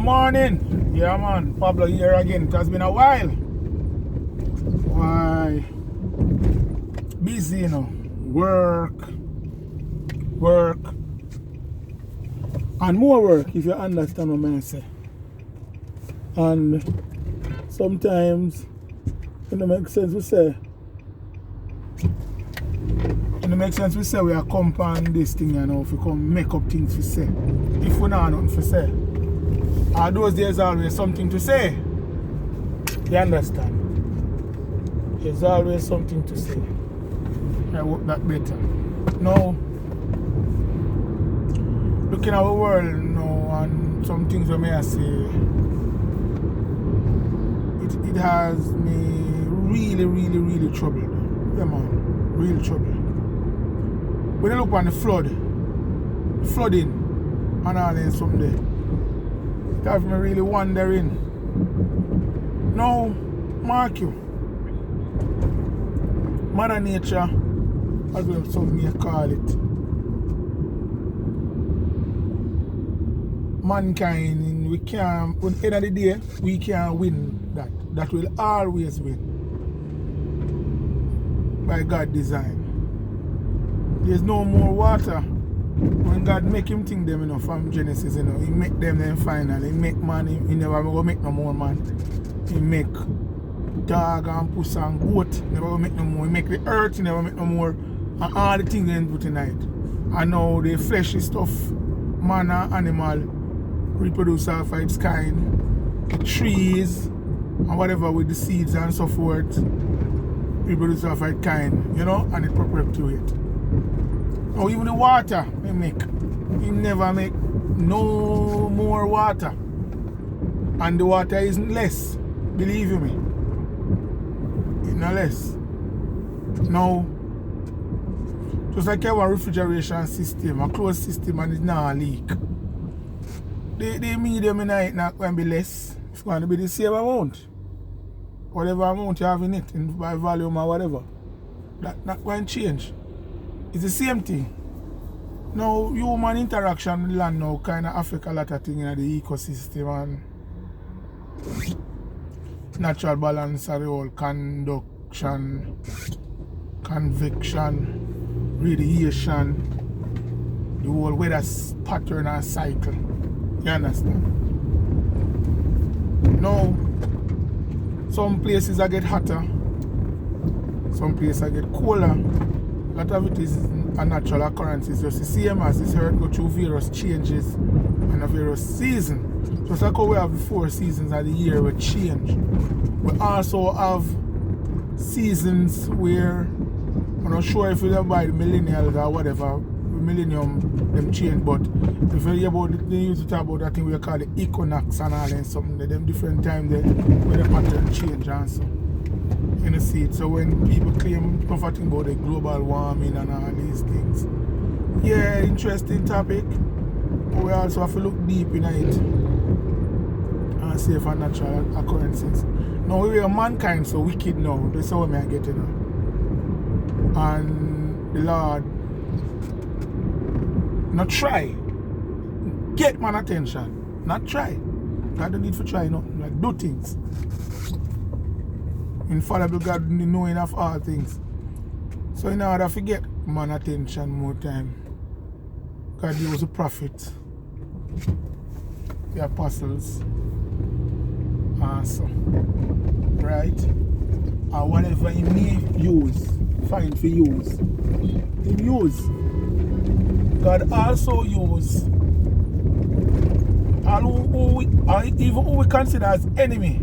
morning. Yeah, man. Pablo here again. It has been a while. Why? Busy, you know. Work. And more work, if you understand what I say. And sometimes, it don't make sense we say. It don't make sense we say we are compound this thing, you know, if we come make up things we say. If we not nothing to say. Or those days always something to say. You understand? There's always something to say. I hope that better. Now, looking at our world now and some things we may say, it has me really troubled. Yeah, man. Real troubled. When you look on the flooding, and all that someday, it has me really wondering. Now, mark you. Mother Nature, as well some may call it. Mankind, we can't, at the end of the day, we can't win that. That will always win. By God's design. There's no more water. When God make him think them, you know, from Genesis, you know, he make them then finally. He make man, he never go make no more man. He make dog and puss and goat, never go make no more. He make the earth, he never make no more. And all the things they put in it. And now the fleshy stuff, man and animal, reproduce off of its kind. The trees, and whatever with the seeds and so forth, reproduce off of its kind, you know, and it perpetuate. Now even the water they make, he never make no more water. And the water isn't less, believe you me. It's not less. Now, just like our refrigeration system, a closed system and it's not a leak. The medium in it not going to be less. It's going to be the same amount. Whatever amount you have in it, by volume or whatever. That's not going to change. It's the same thing. Now, human interaction with land now kind of affect a lot of things in the ecosystem and natural balance of the whole conduction, convection, radiation, the whole weather pattern and cycle. You understand? Now, some places I get hotter, some places I get colder. A lot of it is a natural occurrence. It's just the same as this earth go through various changes in a various season. Just like how we have the 4 seasons of the year we change. We also have seasons where I'm not sure if you buy the millennials or whatever, millennium them change, but if you hear about it, they used to talk about that thing we call the equinox and all and something, them different times where the pattern change and so. You know, see it. So when people claim comforting about the global warming and all these things, yeah, interesting topic. But we also have to look deep in it and see if natural occurrences. Now we are mankind so wicked now. That's how we are getting now. And the Lord not try. Get man attention. Not try. God don't need to try nothing. Like do things. Infallible God knowing of all things. So in order to get man attention more time, God used the prophet, the apostles, and so, right? And whatever he may use, find for use. He use. God also use all even who we consider as enemy.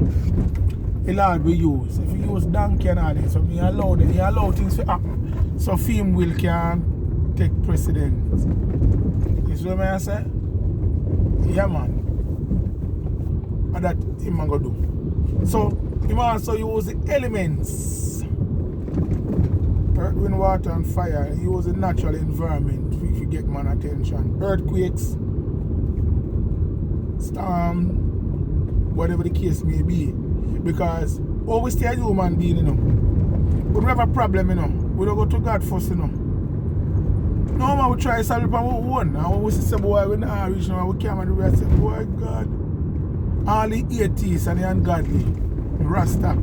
The Lord will use. If you use donkey and all this, so he allow things to happen. So film will can take precedence. You see what I say? Yeah, man. And that him going to do. So he also use the elements. Earth, wind, water and fire. He use the natural environment if you get man attention. Earthquakes, storm, whatever the case may be. Because always stay a human being, you know. We don't have a problem, you know. We don't go to God first, you know. No man, we try to solve it on our own. And when we see boy, we not reach now, we can't do it. I say, boy, God, all the atheists and the ungodly, Rasta,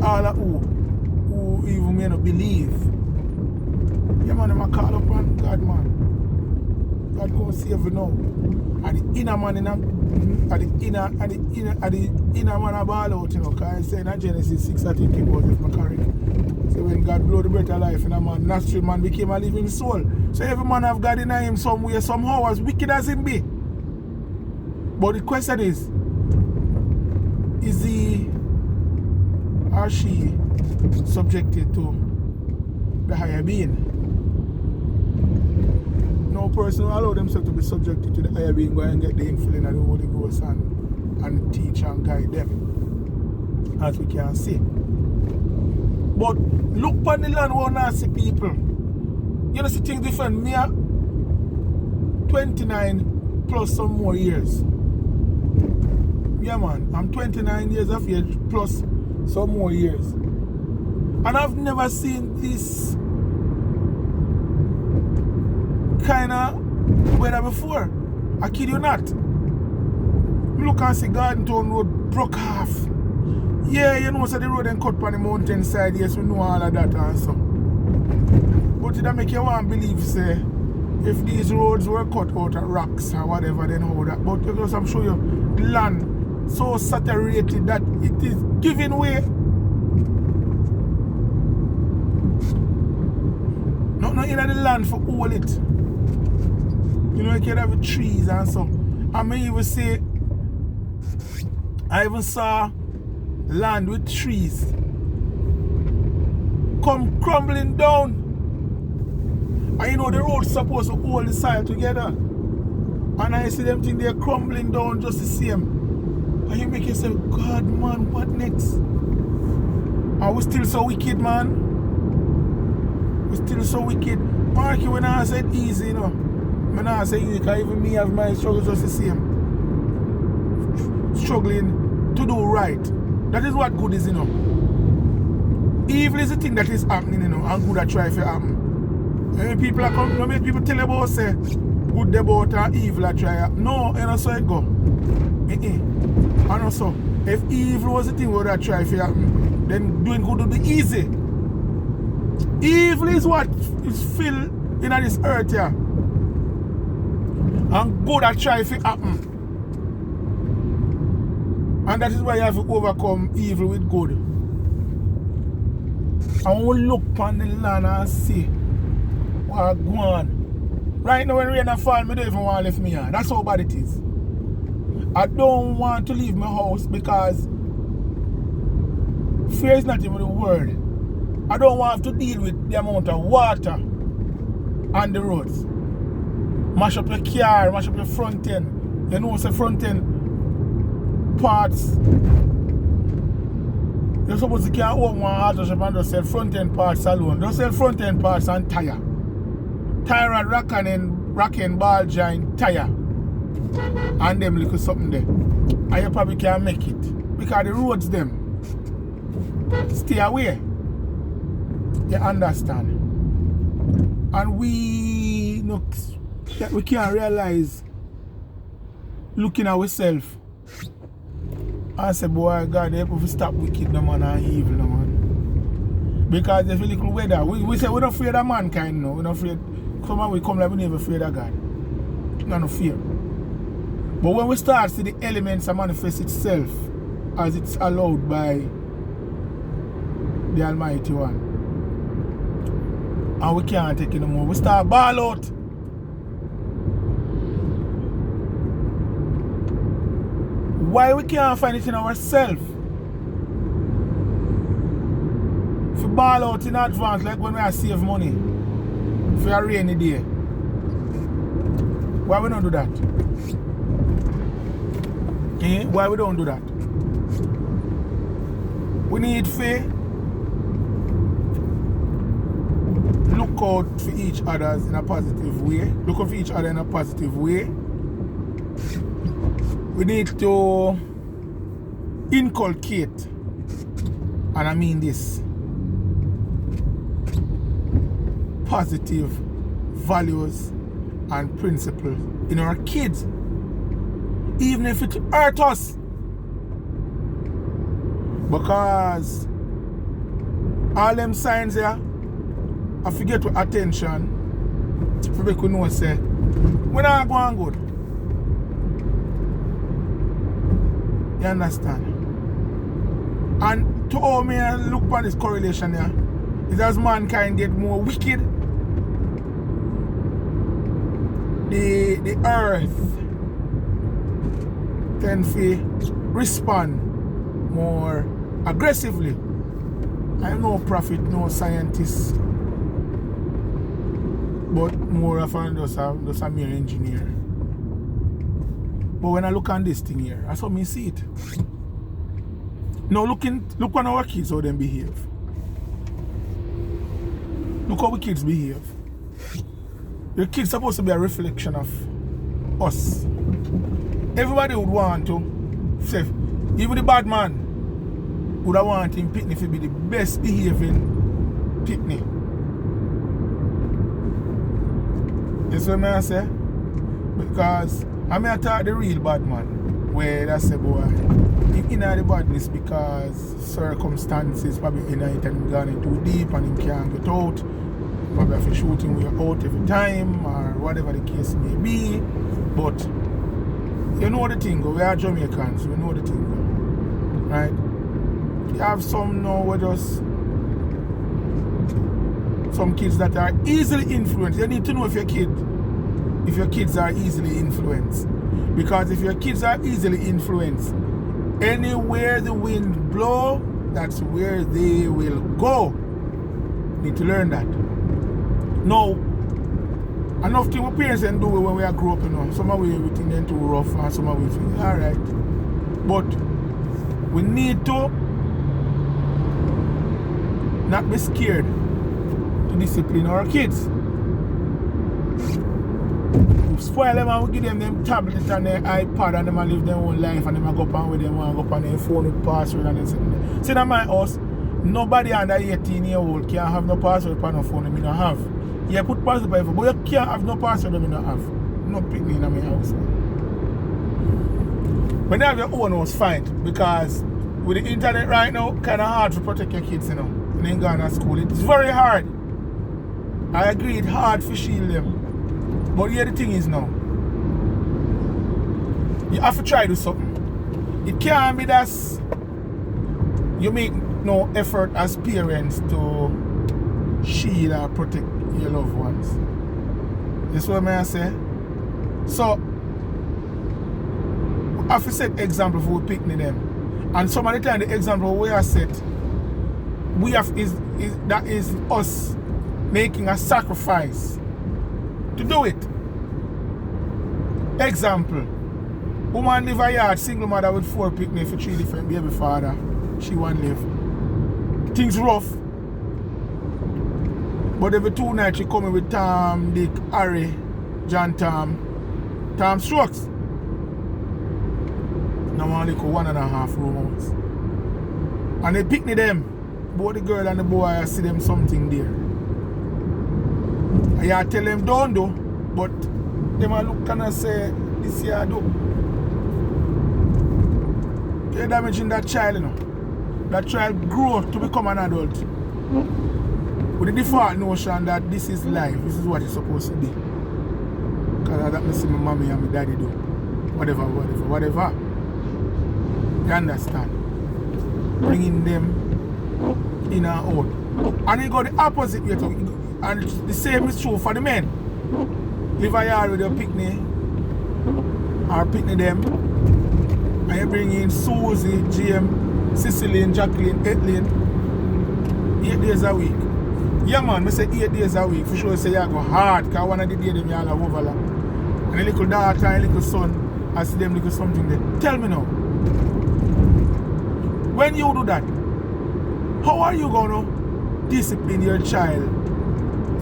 all of who even may not believe. Yeah man, them a call upon God, man. God come save you now. And the inner man in the inner man a ball out, you know, because I say in Genesis 6, I think it was, if I'm correct. So when God blew the breath of life in a man, natural man became a living soul. So every man have God in him somewhere, somehow, as wicked as him be. But the question is he or she subjected to the higher being? No person will allow themselves to be subjected to the higher being, go and get the infilling of the Holy Ghost and teach and guide them, as we can see. But look upon the land where I see people. You know, see things different. Me 29 plus some more years. Yeah man, I'm 29 years of age plus some more years. And I've never seen this kind of weather before. I kid you not. Look and see Garden Town Road broke off. Yeah, you know, so the road and cut on the mountain side, yes, we know all of that and so. But it make you want to believe, say, if these roads were cut out of rocks or whatever, then how that. But because I'm sure you, the land so saturated that it is giving way. Not in the land for all it. You know, you can have trees and so. I mean, even say, I even saw land with trees come crumbling down. And you know, the road's supposed to hold the soil together. And I see them think they're crumbling down just the same. And you make yourself, God, man, what next? Are we still so wicked, man? We're still so wicked. Marky, when I said easy, you know, when I say easy, because even me have my struggles just the same. Struggling to do right. That is what good is, you know. Evil is the thing that is happening, you know, and good that try to happen. And people are coming, you know, people tell about, say, good about and evil that try. No, you know, so it go. And also, if evil was the thing that try to happen, then doing good would be easy. Evil is what is filled in this earth here. And good that try to happen. And that is why you have to overcome evil with good. And we look on the land and see what going on. Right now when rain fall, I don't even want to leave me here. That's how bad it is. I don't want to leave my house because fear is not even the word. I don't want to deal with the amount of water on the roads. Mash up your car, mash up your front end. You know what's the front end parts. You're supposed to can't open one auto shop and just sell front end parts alone. Just sell front end parts and tire. Tire and racking ball joint tire. And them little something there. And you probably can't make it. Because the roads them. Stay away. You understand? And we can't realize looking at ourselves and say, boy, God, help us stop wicked no man and evil no man. Because there's a little weather. We say we're not afraid of mankind no. We're not afraid. We come like we're never afraid of God. No fear. But when we start to see the elements that manifest itself as it's allowed by the Almighty One, and we can't take it no more, we start ball out. Why we can't find it in ourselves? If we ball out in advance, like when we are save money for a rainy day, why we don't do that? Why we don't do that? We need to look out for each other in a positive way. Look out for each other in a positive way. We need to inculcate, and I mean this, positive values and principles in our kids. Even if it hurt us. Because all them signs here, I forget with attention. If we could know, say, we're not going good. You understand? And to all me look at this correlation here, is as mankind get more wicked, the earth tends to respond more aggressively. I'm no prophet, no scientist, but more of just a mere engineer. But when I look on this thing here, that's how me see it. Now look on our kids, how them behave. Look how our kids behave. Your kids supposed to be a reflection of us. Everybody would want to say, even the bad man would have want him Pitney to be the best behaving Pitney. That's what I say. Because I may talk the real bad man, where that's a boy. In the badness because circumstances probably in it and gone in too deep and him can't get out. Probably have to shoot him out every time or whatever the case may be. But you know the thing, we are Jamaicans, we know the thing, right? You have some now with us, some kids that are easily influenced. You need to know if your kids are easily influenced. Because if your kids are easily influenced, anywhere the wind blow, that's where they will go. You need to learn that. Now, enough things what parents can do when we are grow up, you know. Some of we think they're too rough and some of we think, alright. But we need to not be scared to discipline our kids. We spoil them and we give them tablets and their iPad and them and live their own life and them and go up and with them and go up on their phone with password and them. See, in my house, nobody under 18 years old can have no password on no phone that I don't have. You put password by phone, but you can't have no password that I don't have. No Pitney in my house. When you have your own house, fine. Because with the internet right now, kind of hard to protect your kids, you know. When they go to school, it's very hard. I agree, it's hard to shield them. But here the thing is now, you have to try to do something. It can't be that you make no effort as parents to shield or protect your loved ones. That's what I say. So, I have to set example for Pitney them. And some of the time the example we are set, that is us making a sacrifice to do it. Example, woman live a yard, single mother with 4 Pitney for 3 different baby father. She won't live. Things rough. But every 2 nights she coming with Tom, Dick, Harry, John Tom Strokes. Now one little 1.5 room house. And they Pitney them. Both the girl and the boy, I see them something there. I tell them don't do, but them a look and say this year do. You're damaging that child, you know. That child grow to become an adult with the default notion that this is life, this is what it's supposed to be. Because that I see my mommy and my daddy do. Whatever. You understand? Bringing them in and out. And you go the opposite way too. And the same is true for the men. Live a yard with your Pitney or Pitney them, and you bring in Susie, Jim, Cicely, Jacqueline, Etlin 8 days a week. Yeah man, I say 8 days a week. For sure say you go hard, because one of the days them you all have overlap. And a little daughter and a little son, I see them little something there. Tell me now, when you do that, how are you going to discipline your child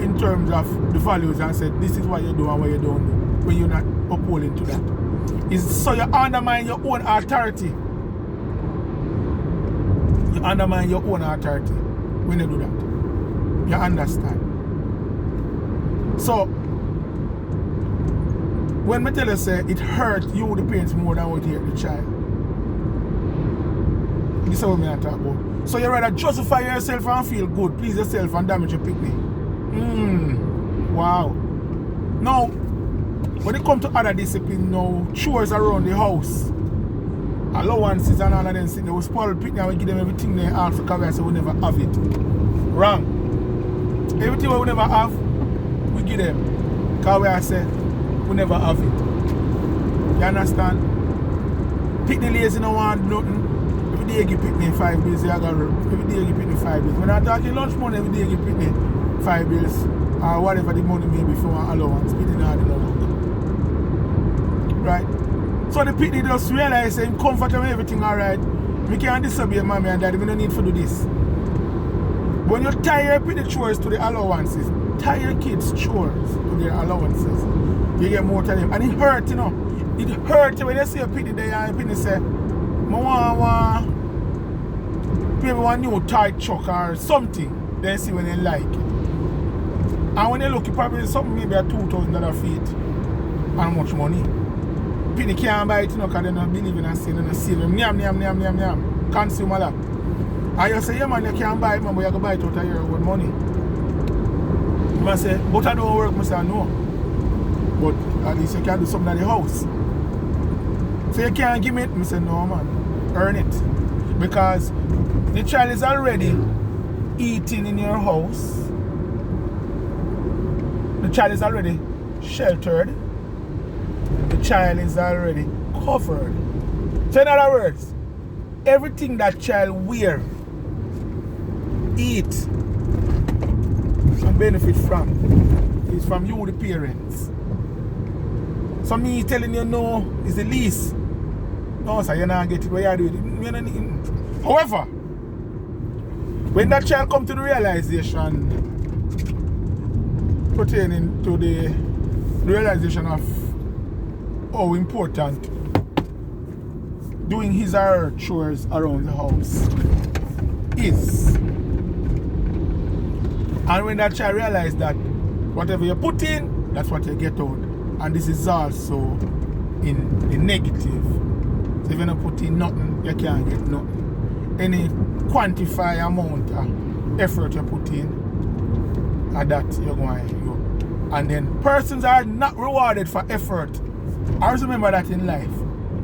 in terms of the values and say this is what you do and what you don't do when you're not upholding to that? Is so you undermine your own authority. You undermine your own authority when you do that. You understand? So when me tell you say it hurt you the parents more than what it hurt the child. This is what me talk about. So you rather justify yourself and feel good, please yourself and damage your picnic. Wow. Now, when it comes to other discipline now, chores around the house, allowances and all of them, they will spoil the picnic and we give them everything they ask for because we never have it. Wrong. Everything we never have, we give them. Because we say, we never have it. You understand? Picnic lazy no want nothing. Every day you give picnic 5 bills, you got every day you give picnic 5 bills. When I'm talking lunch money, every day you give picnic 5 bills or whatever the money may be for an allowance. Picnic not the look. Right? So the picnic just realize him comfortable, everything alright. We can't disobey mommy and daddy, we don't need to do this. When you tie your picnic chores to the allowances, tie your kids' chores to their allowances, you get more time. And it hurt, you know. It hurt when you see a picnic there and a picnic say, I want maybe one new tight truck or something. Then see when they like it. And when they look, it probably something maybe a $2,000 feet. And much money. Picnic can't buy it, you know, because they don't believe in a sin and a seal. Nyam. Consume a lot. And you say, yeah man, you can't buy it, man, but you can buy it out of your own money. I say, but I don't work, I say, no. But at least you can do something at the house. So you can't give me it, I say, no man, earn it. Because the child is already eating in your house. The child is already sheltered. The child is already covered. So in other words, everything that child wear, eat, and benefit from is from you, the parents. So me telling you no is the least. No, sir, you're not getting it. What you do? You're not need. However, when that child come to the realization pertaining to the realization of how important doing his or her chores around the house is. And when that child realizes that whatever you put in, that's what you get out. And this is also in the negative. So if you don't put in nothing, you can't get nothing. Any quantified amount of effort you put in, and that you're going to go. And then persons are not rewarded for effort. Always remember that in life.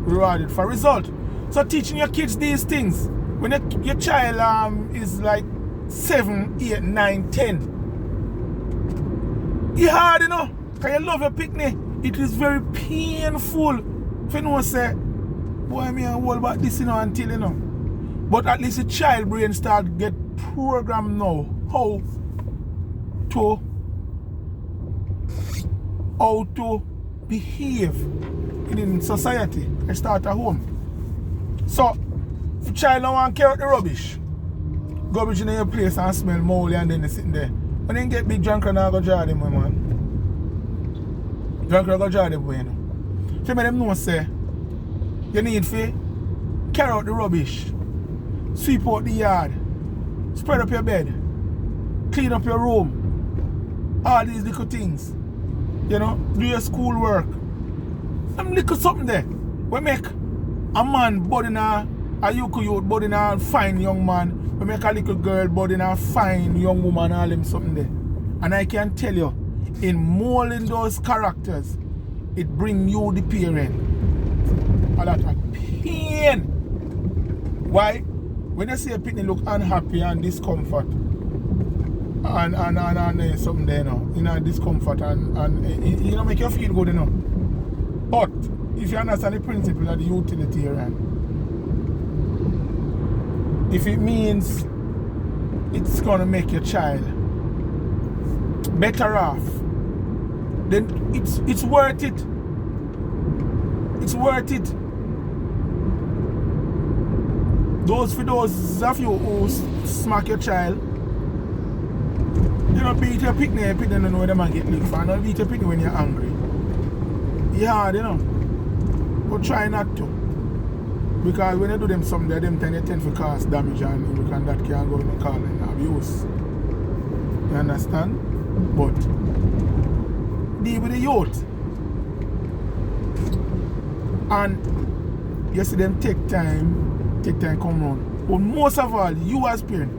Rewarded for result. So teaching your kids these things, when your child is like 7, 8, 9, 10, it's hard, you know, because you love your picnic. It is very painful if you know say, boy, me and all about this, you know, until, you know. But at least the child brain start get programmed now how to behave in society. I start at home. So, if a child don't want to carry out the rubbish, garbage in your place and smell moldy and then they sitting there. When they get big drunk and I go draw them, man. Drunk and go draw them, you know. So, make them know, say, you need to carry out the rubbish, sweep out the yard, spread up your bed, clean up your room, all these little things. You know, do your school work. Them little something there. We make a man body a youth body a fine young man. We make a little girl body a fine young woman, all them something there. And I can tell you, in molding those characters, it bring you the parent a lot of pain. Why? When you see a picnic look unhappy and discomfort, and something there, you know, in a discomfort and you know, make you feel good, you know. But if you understand the principle of the utilitarian, if it means it's gonna make your child better off, then it's worth it. It's worth it. Those of you who smack your child, you don't beat your picnic don't know where the man get licked for. Don't beat your picnic when you're angry. It's hard, you know. But try not to. Because when you do them something, them tend to cause damage and that can go in call and abuse. You understand? But deal with the youth. And you see them take time come round. But most of all, you as parent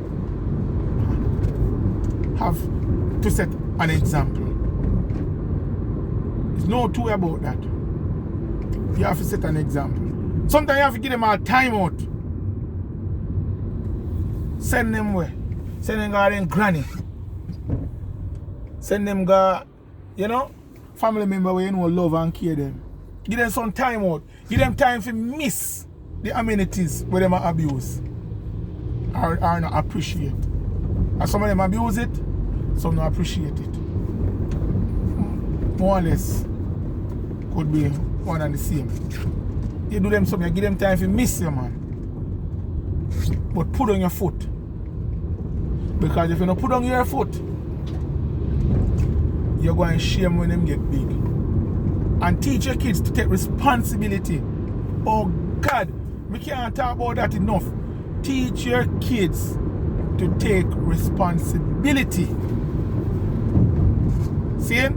have to set an example. There's no two way about that. You have to set an example. Sometimes you have to give them a time out. Send them where? Send them go to granny. Send them go, family member where you know love and care them. Give them some time out. Give them time to miss the amenities where they abuse or not appreciate. And some of them abuse it, some don't appreciate it. More or less could be one and the same. You do them something, give them time to miss you, man. But put on your foot. Because if you don't put on your foot, you're going to shame when them get big. And teach your kids to take responsibility. Oh God, we can't talk about that enough. Teach your kids to take responsibility. See?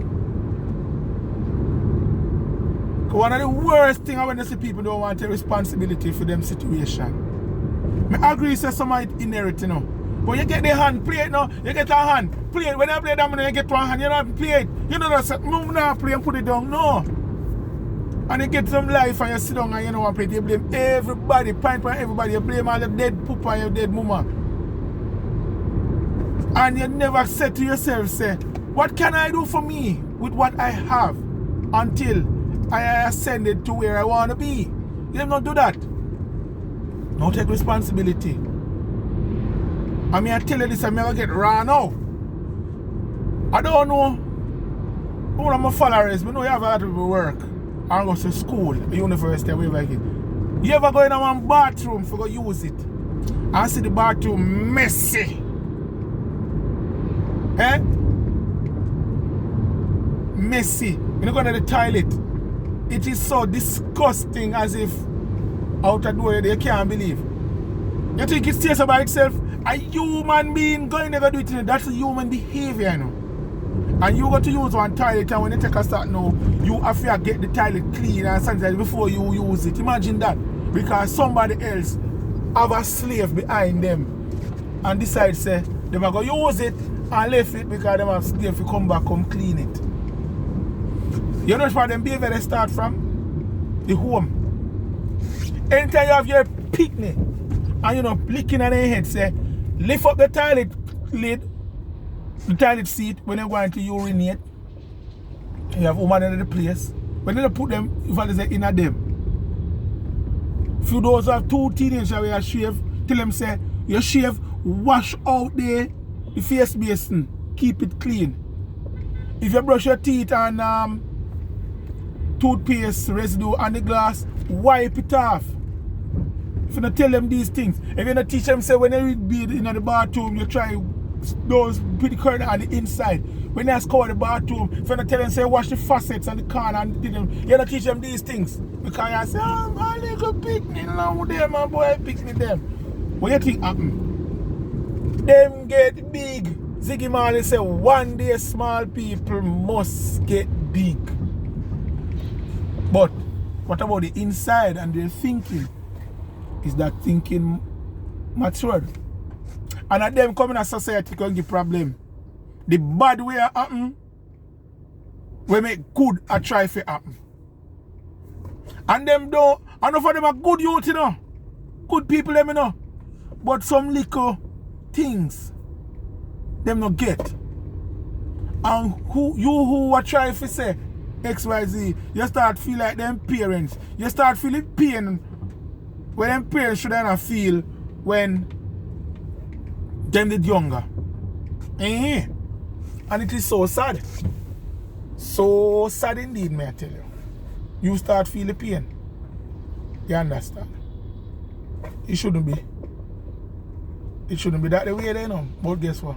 One of the worst things when you see people don't want to take responsibility for them situation. I agree that somebody inherit, But you get the hand, play it now. You get a hand, play it. When I play that, you get one hand, you don't play it. You don't move now, play and put it down. No. And you get some life and you sit down and you know what play. You blame everybody, point by everybody. You blame all the dead papa and your dead mama. And you never said to yourself, say, what can I do for me with what I have until I ascended to where I want to be? You don't do that. Don't take responsibility. I mean, I tell you this, I'm going to get raw now. I don't know who my followers, but know you have a lot of people work. I go to school, university, wherever you get. You ever go in one bathroom for go use it and see the bathroom messy? Eh? Messy. You know, go to the toilet. It is so disgusting as if out the door you can't believe. You think it stays by itself? A human being going to do it, that's a human behavior, And you got to use one toilet, and when you take a start now, you have to get the toilet clean and sanitize before you use it. Imagine that. Because somebody else have a slave behind them and decide say they are going to use it and left it because they have slave to come back, come clean it. You know where them behavior they start from? The home. Anytime you have your picnic and licking at their head, say, lift up the toilet lid, the toilet seat when you're going to urinate. You have woman in the place. When they put them, if I say in a them. If you those have two teenagers where you shave, tell them say, you shave, wash out the face basin, keep it clean. If you brush your teeth and toothpaste residue on the glass, wipe it off. If you don't tell them these things, if you don't teach them, say when you read in the bathroom, you try those pretty curtain on the inside. When they scour the bathroom, if you don't tell them, say wash the faucets on the corner and you don't teach them these things. Because you say, oh, my little picnic along there, my boy, picnic them. What do you think happen? Them get big. Ziggy Marley say one day small people must get big. But what about the inside and their thinking? Is that thinking matured? And at them coming to society can give problem. The bad way happen, we make good a try for happen. And them don't, enough of them are good youth, Good people, them, But some little things, them not get. And who are trying to say XYZ, you start feel like them parents. You start feeling pain when them parents should not feel when them did younger. And it is so sad. So sad indeed, may I tell you. You start feeling pain. You understand? It shouldn't be. It shouldn't be that the way they know. But guess what?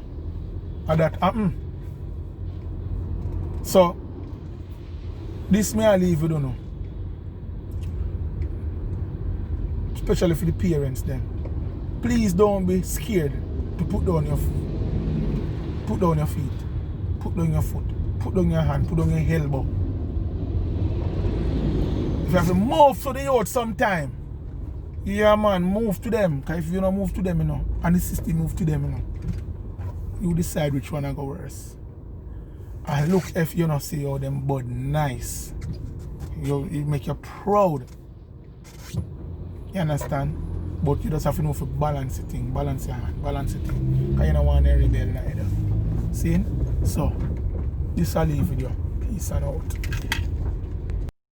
And that happen. So, this may I leave you don't know. Especially for the parents then. Please don't be scared to put down your foot. Put down your feet. Put down your foot. Put down your hand. Put down your elbow. If You have to move to the youth sometime. Yeah, man, move to them. Because if you don't move to them, you know, and the system move to them, you know, you decide which one I go worse. And look, if you not see how them bud nice, it make you proud. You understand? But you just have to know for balance the thing, balance your hand, balance the thing. Because you don't want to rebel either. See? So, this I'll leave with you. Peace and out.